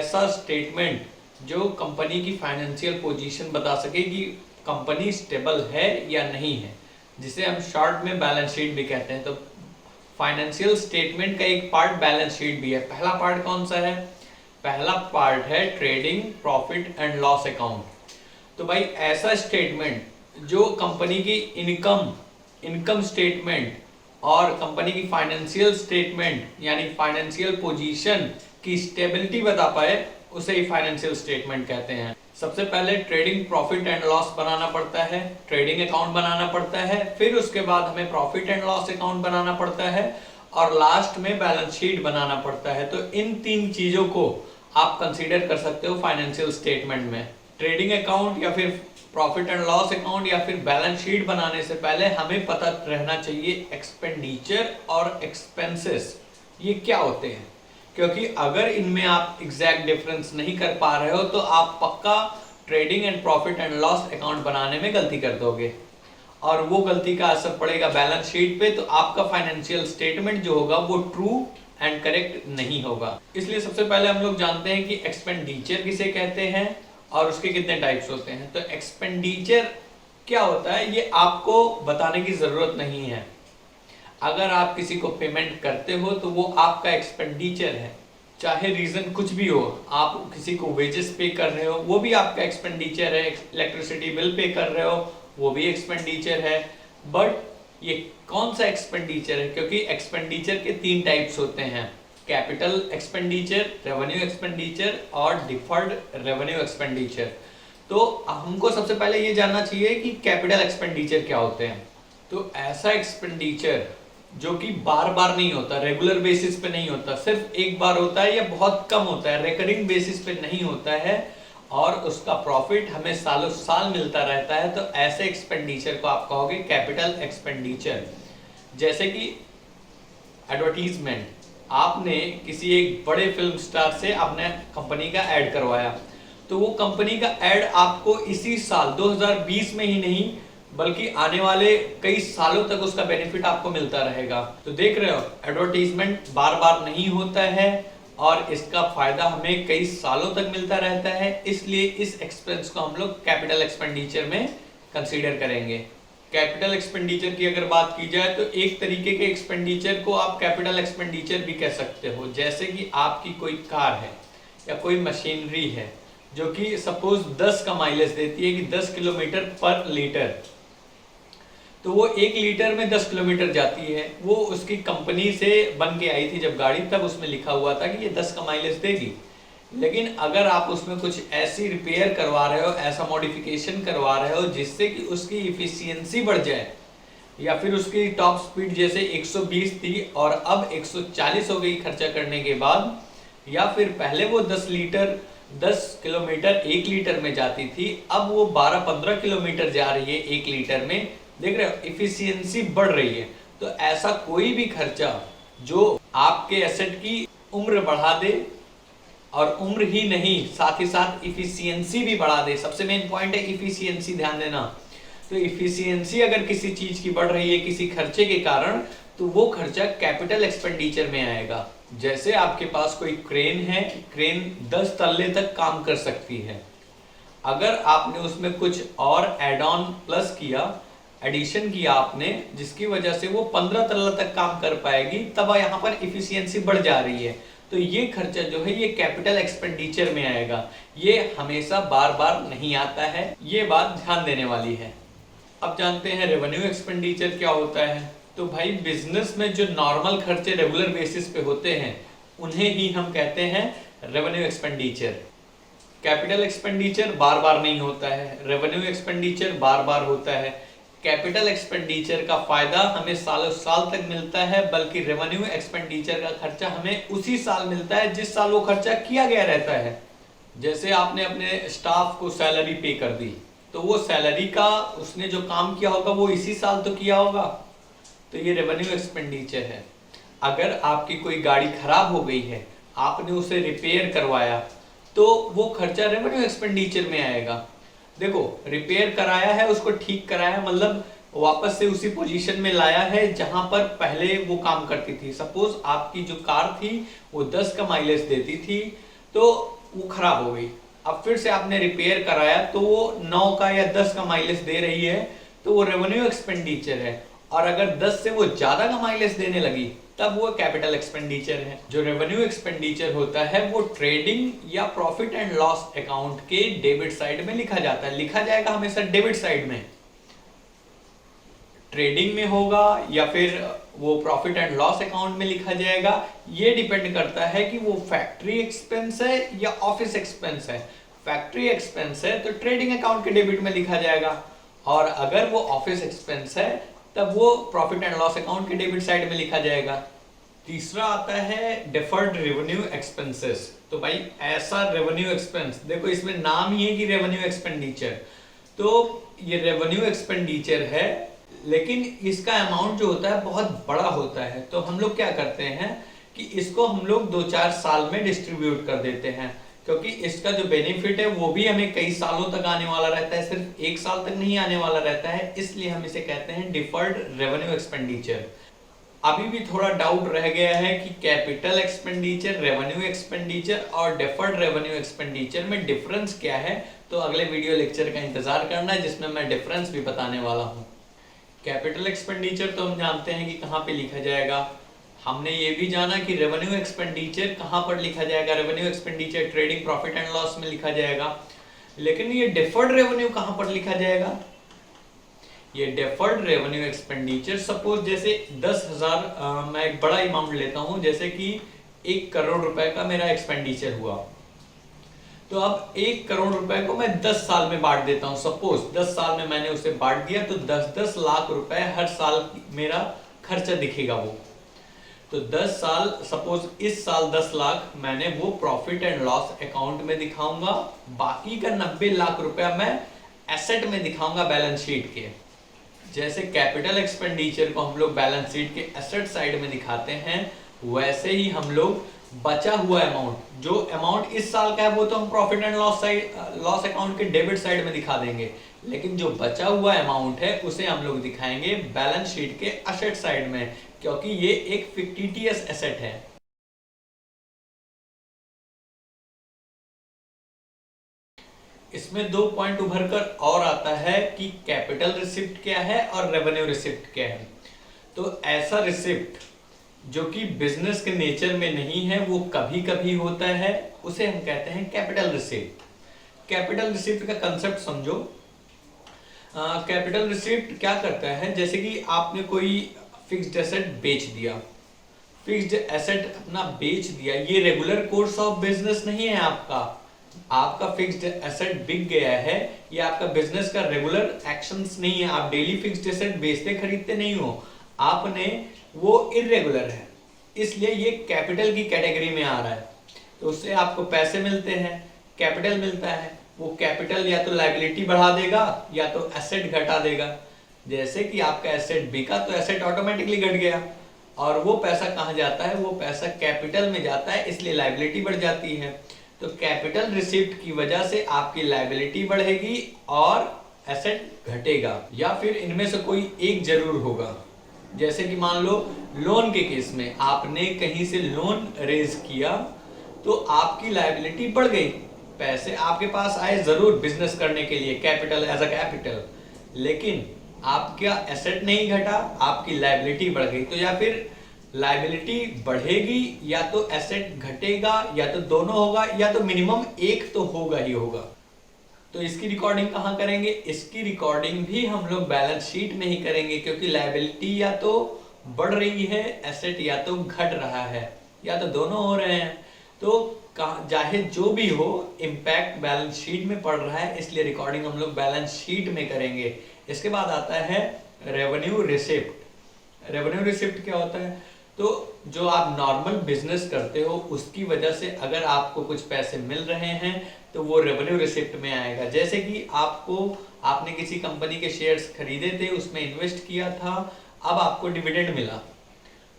ऐसा स्टेटमेंट जो कंपनी की फाइनेंशियल पोजीशन बता सके कि कंपनी स्टेबल है या नहीं है, जिसे हम शॉर्ट में बैलेंस शीट भी कहते हैं। तो फाइनेंशियल स्टेटमेंट का एक पार्ट बैलेंस शीट भी है। पहला पार्ट कौन सा है? पहला पार्ट है trading profit and loss account. तो भाई ऐसा स्टेटमेंट जो कंपनी की इनकम स्टेटमेंट और कंपनी की फाइनेंशियल स्टेटमेंट यानी फाइनेंशियल पोजीशन की स्टेबिलिटी बता पाए, उसे ही फाइनेंशियल स्टेटमेंट कहते हैं। सबसे पहले ट्रेडिंग प्रॉफिट एंड लॉस बनाना पड़ता है, ट्रेडिंग अकाउंट बनाना पड़ता है, फिर उसके बाद हमें प्रॉफिट एंड लॉस अकाउंट बनाना पड़ता है और लास्ट में बैलेंस शीट बनाना पड़ता है। तो इन तीन चीजों को आप कंसीडर कर सकते हो फाइनेंशियल स्टेटमेंट में। ट्रेडिंग अकाउंट या फिर प्रॉफिट एंड लॉस अकाउंट या फिर बैलेंस शीट बनाने से पहले हमें पता रहना चाहिए एक्सपेंडिचर और एक्सपेंसेस ये क्या होते हैं, क्योंकि अगर इनमें आप एग्जैक्ट डिफरेंस नहीं कर पा रहे हो तो आप पक्का trading and profit and loss account बनाने में गलती कर दोगे और वो गलती का असर पड़ेगा बैलेंस शीट पे। तो आपका फाइनेंशियल स्टेटमेंट जो होगा वो ट्रू एंड करेक्ट नहीं होगा। इसलिए सबसे पहले हम लोग जानते हैं कि एक्सपेंडिचर किसे कहते हैं और उसके कितने टाइप्स होते हैं। तो एक्सपेंडिचर क्या होता है ये आपको बताने की जरूरत नहीं है। अगर आप किसी को पेमेंट करते हो तो वो आपका एक्सपेंडिचर है, चाहे रीजन कुछ भी हो। आप किसी को वेजेस पे कर रहे हो वो भी आपका एक्सपेंडिचर है, इलेक्ट्रिसिटी बिल पे कर रहे हो वो भी एक्सपेंडिचर है। बट ये कौन सा एक्सपेंडिचर है? क्योंकि एक्सपेंडिचर के तीन टाइप्स होते हैं, कैपिटल एक्सपेंडिचर, रेवेन्यू एक्सपेंडिचर और डिफर्ड रेवेन्यू एक्सपेंडिचर। तो हमको सबसे पहले ये जानना चाहिए कि कैपिटल एक्सपेंडिचर क्या होते हैं। तो ऐसा एक्सपेंडिचर जो कि बार बार नहीं होता, रेगुलर बेसिस पे नहीं होता, सिर्फ एक बार होता है या बहुत कम होता है, रिकरिंग बेसिस पे नहीं होता है और उसका प्रॉफिट हमें सालों साल मिलता रहता है, तो ऐसे एक्सपेंडिचर को आप कहोगे कैपिटल एक्सपेंडिचर। जैसे कि एडवर्टीजमेंट, आपने किसी एक बड़े फिल्म स्टार से आपने कंपनी का ऐड करवाया, तो वो कंपनी का ऐड आपको इसी साल 2020 में ही नहीं बल्कि आने वाले कई सालों तक उसका बेनिफिट आपको मिलता रहेगा। तो देख रहे हो एडवर्टीजमेंट बार बार नहीं होता है और इसका फायदा हमें कई सालों तक मिलता रहता है, इसलिए इस एक्सपेंस को हम लोग कैपिटल एक्सपेंडिचर में कंसीडर करेंगे। कैपिटल एक्सपेंडिचर की अगर बात की जाए तो एक तरीके के एक्सपेंडिचर को आप कैपिटल एक्सपेंडिचर भी कह सकते हो। जैसे कि आपकी कोई कार है या कोई मशीनरी है जो कि सपोज 10 का माइलेज देती है कि 10 किलोमीटर पर लीटर, तो वो 1 लीटर में 10 किलोमीटर जाती है। वो उसकी कंपनी से बन के आई थी जब गाड़ी, तब उसमें लिखा हुआ था कि ये 10 का माइलेज देगी। लेकिन अगर आप उसमें कुछ ऐसी रिपेयर करवा रहे हो, ऐसा मॉडिफिकेशन करवा रहे हो जिससे कि उसकी इफिशियंसी बढ़ जाए, या फिर उसकी टॉप स्पीड जैसे 120 थी और अब 140 हो गई खर्चा करने के बाद, या फिर पहले वो 10 किलोमीटर 1 लीटर में जाती थी, अब वो 12-15 किलोमीटर जा रही है 1 लीटर में, देख रहे हो इफिशियंसी बढ़ रही है। तो ऐसा कोई भी खर्चा जो आपके एसेट की उम्र बढ़ा दे, और उम्र ही नहीं साथ ही साथ इफिशियंसी भी बढ़ा दे, सबसे मेन पॉइंट है इफिशियंसी, ध्यान देना। तो इफिशियंसी अगर किसी चीज की बढ़ रही है किसी खर्चे के कारण, तो वो खर्चा कैपिटल एक्सपेंडिचर में आएगा। जैसे आपके पास कोई क्रेन है, क्रेन 10 तल्ले तक काम कर सकती है, अगर आपने उसमें कुछ और एड ऑन प्लस किया, एडिशन किया आपने, जिसकी वजह से वो 15 तल्ला तक काम कर पाएगी, तब यहाँ पर इफिशियंसी बढ़ जा रही है। तो ये खर्चा जो है ये कैपिटल एक्सपेंडिचर में आएगा, ये हमेशा बार बार नहीं आता है, ये बात ध्यान देने वाली है। अब जानते हैं रेवेन्यू एक्सपेंडिचर क्या होता है। तो भाई बिजनेस में जो नॉर्मल खर्चे रेगुलर बेसिस पे होते हैं उन्हें ही हम कहते हैं रेवेन्यू एक्सपेंडिचर। कैपिटल एक्सपेंडिचर बार बार नहीं होता है, रेवेन्यू एक्सपेंडिचर बार बार होता है। कैपिटल एक्सपेंडिचर का फायदा हमें सालों साल तक मिलता है, बल्कि रेवेन्यू एक्सपेंडिचर का खर्चा हमें उसी साल मिलता है जिस साल वो खर्चा किया गया रहता है। जैसे आपने अपने स्टाफ को सैलरी पे कर दी, तो वो सैलरी का उसने जो काम किया होगा वो इसी साल तो किया होगा, तो ये रेवेन्यू एक्सपेंडिचर है। अगर आपकी कोई गाड़ी खराब हो गई है, आपने उसे रिपेयर करवाया, तो वो खर्चा रेवेन्यू एक्सपेंडिचर में आएगा। देखो रिपेयर कराया है, उसको ठीक कराया मतलब वापस से उसी पोजीशन में लाया है जहां पर पहले वो काम करती थी। सपोज आपकी जो कार थी वो 10 का माइलेज देती थी, तो वो खराब हो गई, अब फिर से आपने रिपेयर कराया तो वो 9 का या 10 का माइलेज दे रही है, तो वो रेवेन्यू एक्सपेंडिचर है। और अगर 10 से वो ज्यादा का माइलेज देने लगी तब वो कैपिटल एक्सपेंडिचर है। जो रेवेन्यू एक्सपेंडिचर होता है वो ट्रेडिंग या प्रॉफिट एंड लॉस अकाउंट के डेबिट साइड में लिखा जाता है, लिखा जाएगा हमेशा डेबिट साइड में, ट्रेडिंग में होगा या फिर वो प्रॉफिट एंड लॉस अकाउंट में लिखा जाएगा। ये डिपेंड करता है कि वो फैक्ट्री एक्सपेंस है या ऑफिस एक्सपेंस है। फैक्ट्री एक्सपेंस है तो ट्रेडिंग अकाउंट के डेबिट में लिखा जाएगा, और अगर वो ऑफिस एक्सपेंस है तब वो प्रॉफिट एंड लॉस अकाउंट के डेबिट साइड में लिखा जाएगा। तीसरा आता है डिफर्ड रेवेन्यू एक्सपेंसेस। तो भाई ऐसा रेवेन्यू एक्सपेंस, देखो इसमें नाम ही है कि रेवेन्यू एक्सपेंडिचर, तो ये रेवेन्यू एक्सपेंडिचर है लेकिन इसका अमाउंट जो होता है बहुत बड़ा होता है। तो हम लोग क्या करते हैं कि इसको हम लोग 2-4 साल में डिस्ट्रीब्यूट कर देते हैं, क्योंकि इसका जो बेनिफिट है वो भी हमें कई सालों तक आने वाला रहता है, सिर्फ 1 साल तक नहीं आने वाला रहता है, इसलिए हम इसे कहते हैं डिफर्ड रेवेन्यू एक्सपेंडिचर। अभी भी थोड़ा डाउट रह गया है कि कैपिटल एक्सपेंडिचर, रेवेन्यू एक्सपेंडिचर और डिफर्ड रेवेन्यू एक्सपेंडिचर में डिफरेंस क्या है, तो अगले वीडियो लेक्चर का इंतजार करना है जिसमें मैं डिफरेंस भी बताने वाला हूँ। कैपिटल एक्सपेंडिचर तो हम जानते हैं कि कहाँ पे लिखा जाएगा, हमने ये भी जाना कि रेवेन्यू एक्सपेंडिचर कहाँ पर लिखा जाएगा, revenue expenditure trading profit and loss में लिखा जाएगा। लेकिन ये डिफर्ड रेवेन्यू कहाँ पर लिखा जाएगा, ये डिफर्ड रेवेन्यू एक्सपेंडिचर सपोज जैसे 10,000 मैं एक बड़ा अमाउंट लेता हूँ, जैसे कि 1 करोड़ रुपए का मेरा एक्सपेंडिचर हुआ, तो अब 1 करोड़ रुपए को मैं 10 साल में बांट देता हूं। सपोज 10 साल में मैंने उसे बांट दिया तो 10-10 लाख रुपए हर साल मेरा खर्चा दिखेगा वो। तो 10 साल, सपोज इस साल 10 लाख मैंने वो प्रॉफिट एंड लॉस अकाउंट में दिखाऊंगा, बाकी का 90 लाख रुपया मैं एसेट में दिखाऊंगा बैलेंस शीट के। जैसे कैपिटल एक्सपेंडिचर को हम लोग बैलेंस शीट के एसेट साइड में दिखाते हैं, वैसे ही हम लोग बचा हुआ अमाउंट, जो अमाउंट इस साल का है वो तो हम प्रॉफिट एंड लॉस अकाउंट के डेबिट साइड में दिखा देंगे, लेकिन जो बचा हुआ अमाउंट है उसे हम लोग दिखाएंगे बैलेंस शीट के एसेट साइड में, क्योंकि ये एक फिक्टिटियस एसेट है। इसमें 2 पॉइंट उभर कर और आता है कि कैपिटल रिसिप्ट क्या है और रेवेन्यू रिसिप्ट क्या है। तो ऐसा रिसिप्ट जो कि बिजनेस के नेचर में नहीं है, वो कभी कभी होता है, उसे हम कहते हैं कैपिटल रिसिप्ट। कैपिटल रिसिप्ट का कंसेप्ट समझो। कैपिटल रिसिप्ट क्या करता है, जैसे कि आपने कोई फिक्स्ड एसेट बेच दिया, फिक्स्ड एसेट अपना बेच दिया, ये रेगुलर कोर्स ऑफ बिजनेस नहीं है आपका फिक्स्ड एसेट बिक गया है, ये आपका बिजनेस का रेगुलर एक्शंस नहीं है, आप डेली फिक्स्ड एसेट बेचते खरीदते नहीं हो, आपने वो इरेगुलर है, इसलिए ये कैपिटल की कैटेगरी में आ रहा है। तो उससे आपको पैसे मिलते हैं, कैपिटल मिलता है, वो कैपिटल या तो लायबिलिटी बढ़ा देगा या तो एसेट घटा देगा। जैसे कि आपका एसेट बिका तो एसेट ऑटोमेटिकली घट गया, और वो पैसा कहाँ जाता है, वो पैसा कैपिटल में जाता है, इसलिए लायबिलिटी बढ़ जाती है। तो कैपिटल रिसिप्ट की वजह से आपकी लायबिलिटी बढ़ेगी और एसेट घटेगा, या फिर इनमें से कोई एक जरूर होगा। जैसे कि मान लो लोन के केस में आपने कहीं से लोन रेज किया तो आपकी लायबिलिटी बढ़ गई, पैसे आपके पास आए जरूर बिजनेस करने के लिए, कैपिटल एज अ कैपिटल, लेकिन आपका एसेट नहीं घटा, आपकी लायबिलिटी बढ़ गई। तो या फिर लायबिलिटी बढ़ेगी या तो एसेट घटेगा, या तो दोनों होगा, या तो मिनिमम एक तो होगा ही होगा। तो इसकी रिकॉर्डिंग कहाँ करेंगे, इसकी रिकॉर्डिंग भी हम लोग बैलेंस शीट में ही करेंगे, क्योंकि लायबिलिटी या तो बढ़ रही है, एसेट या तो घट रहा है, या तो दोनों हो रहे हैं। तो चाहे जो भी हो, इम्पैक्ट बैलेंस शीट में पड़ रहा है, इसलिए रिकॉर्डिंग हम लोग बैलेंस शीट में करेंगे। इसके बाद आता है रेवेन्यू रिसिप्ट। रेवेन्यू रिसिप्ट क्या होता है, तो जो आप नॉर्मल बिजनेस करते हो उसकी वजह से अगर आपको कुछ पैसे मिल रहे हैं तो वो रेवेन्यू रिसिप्ट में आएगा। जैसे कि आपने किसी कंपनी के शेयर्स खरीदे थे, उसमें इन्वेस्ट किया था, अब आपको डिविडेंड मिला,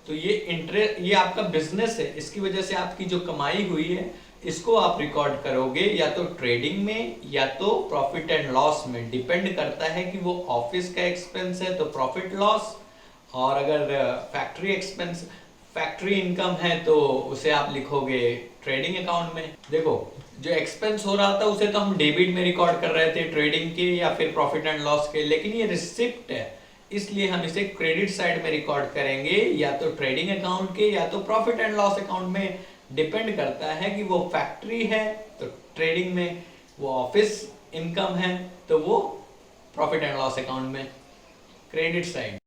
तो ये आपका बिजनेस है, इसकी वजह से आपकी जो कमाई हुई है इसको आप रिकॉर्ड करोगे या तो ट्रेडिंग में या तो प्रॉफिट एंड लॉस में, डिपेंड करता है कि वो ऑफिस का एक्सपेंस है तो प्रॉफिट लॉस, और अगर फैक्ट्री इनकम है तो उसे आप लिखोगे ट्रेडिंग अकाउंट में। देखो जो एक्सपेंस हो रहा था उसे तो हम डेबिट में रिकॉर्ड कर रहे थे ट्रेडिंग के या फिर प्रॉफिट एंड लॉस के, लेकिन ये रिसिप्ट है इसलिए हम इसे क्रेडिट साइड में रिकॉर्ड करेंगे, या तो ट्रेडिंग अकाउंट के या तो प्रॉफिट एंड लॉस अकाउंट में। डिपेंड करता है कि वो फैक्ट्री है तो ट्रेडिंग में, वो ऑफिस इनकम है तो वो प्रॉफिट एंड लॉस अकाउंट में, क्रेडिट साइड।